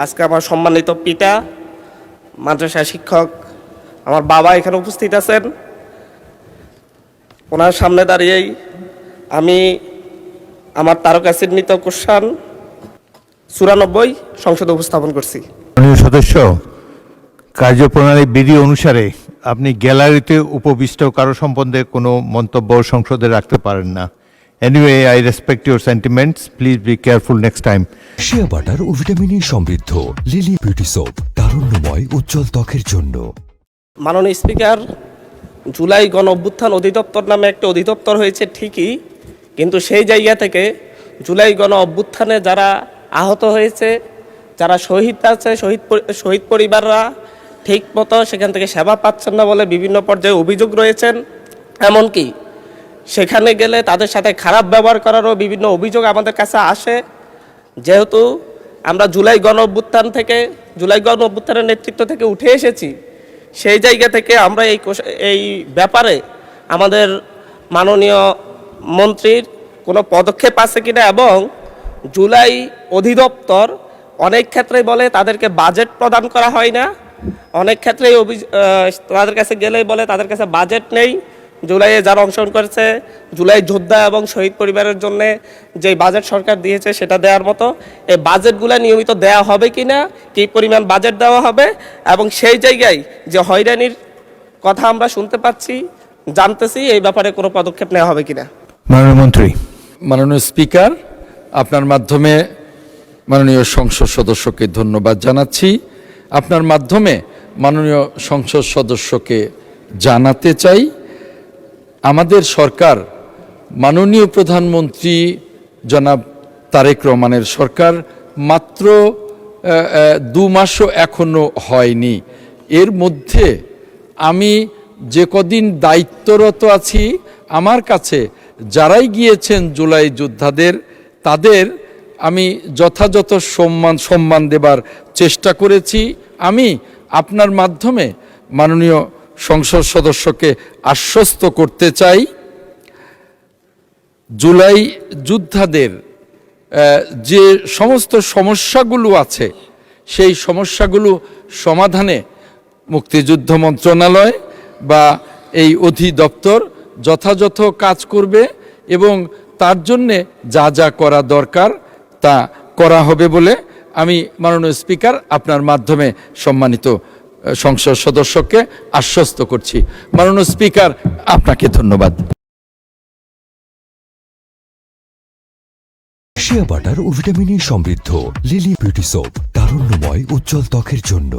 আজকে আমার সম্মানিত পিতা, মাদ্রাসা শিক্ষক, আমার বাবা এখানে উপস্থিত আছেন। ওনার সামনে দাঁড়িয়েই আমি আমার তারকা চিহ্নিত কোশ্চান 94 সংসদে উপস্থাপন করছি। মাননীয় সদস্য, কার্যপ্রণালী বিধি অনুসারে আপনি গ্যালারিতে উপবিষ্ট কারো সম্বন্ধে কোনো মন্তব্য সংসদে রাখতে পারেন না। Anyway, I respect your sentiments. Please be careful next time. Shea butter ও ভিটামিনে সমৃদ্ধ লিলি বিউটি সোপ, তারুণ্যময় উজ্জ্বল ত্বকের জন্য। মাননীয় স্পিকার, জুলাই গণ অভ্যুত্থান অধিদপ্তর নামে একটা অধিদপ্তর হয়েছে ঠিকই, কিন্তু সেই জায়গা থেকে জুলাই গণ অভ্যুত্থানে যারা আহত হয়েছে, যারা শহীদ আছে, শহীদ পরিবাররা ঠিক মতো সেখান থেকে সেবা পাচ্ছেন না বলে বিভিন্ন পর্যায়ে অভিযোগ রয়েছেন। এমনকি সেখানে গেলে তাদের সাথে খারাপ ব্যবহার করারও বিভিন্ন অভিযোগ আমাদের কাছে আসে। যেহেতু আমরা জুলাই গণ অভ্যুত্থানের নেতৃত্ব থেকে উঠে এসেছি, সেই জায়গা থেকে আমরা এই ব্যাপারে আমাদের মাননীয় মন্ত্রীর কোনো পদক্ষেপ আছে কিনা, এবং জুলাই অধিদপ্তর অনেক ক্ষেত্রেই বলে তাদেরকে বাজেট প্রদান করা হয় না, অনেক ক্ষেত্রেই তাদের কাছে গেলেই বলে তাদের কাছে বাজেট নেই। জুলাইয়ে যারা অংশগ্রহণ করেছে, জুলাই যোদ্ধা এবং শহীদ পরিবারের জন্য যে বাজেট সরকার দিয়েছে সেটা দেওয়ার মতো এই বাজেটগুলো নিয়মিত দেওয়া হবে কিনা, কী পরিমাণ বাজেট দেওয়া হবে, এবং সেই জায়গায় যে হয়রানির কথা আমরা শুনতে পাচ্ছি, জানতেছি, এই ব্যাপারে কোনো পদক্ষেপ নেওয়া হবে কিনা। মাননীয় মন্ত্রী। মাননীয় স্পিকার, আপনার মাধ্যমে মাননীয় সংসদ সদস্যকে ধন্যবাদ জানাচ্ছি। আপনার মাধ্যমে মাননীয় সংসদ সদস্যকে জানাতে চাই, আমাদের সরকার, মাননীয় প্রধানমন্ত্রী জনাব তারেক রহমানের সরকার মাত্র 2 মাসও এখনো হয়নি। এর মধ্যে আমি যে কদিন দায়িত্বরত আছি, আমার কাছে যারাই গিয়েছেন জুলাই যোদ্ধাদের, তাদের আমি যথাযথ সম্মান দেবার চেষ্টা করেছি। আমি আপনার মাধ্যমে মাননীয় সংসদ সদস্যকে আশ্বস্ত করতে চাই, জুলাই যোদ্ধাদের যে সমস্ত সমস্যাগুলো আছে, সেই সমস্যাগুলো সমাধানে মুক্তিযুদ্ধ মন্ত্রণালয় বা এই অধিদপ্তর যথাযথ কাজ করবে, এবং তার জন্যে যা যা করা দরকার তা করা হবে বলে আমি মাননীয় স্পিকার আপনার মাধ্যমে সম্মানিত সংসদ সদস্যকে আশ্বস্ত করছি। মাননীয় স্পিকার, আপনাকে ধন্যবাদ। শিয়া বাটার ও ভিটামিনে সমৃদ্ধ লিলি বিউটি সোপ, তারুণ্যময় উজ্জ্বল ত্বকের জন্য।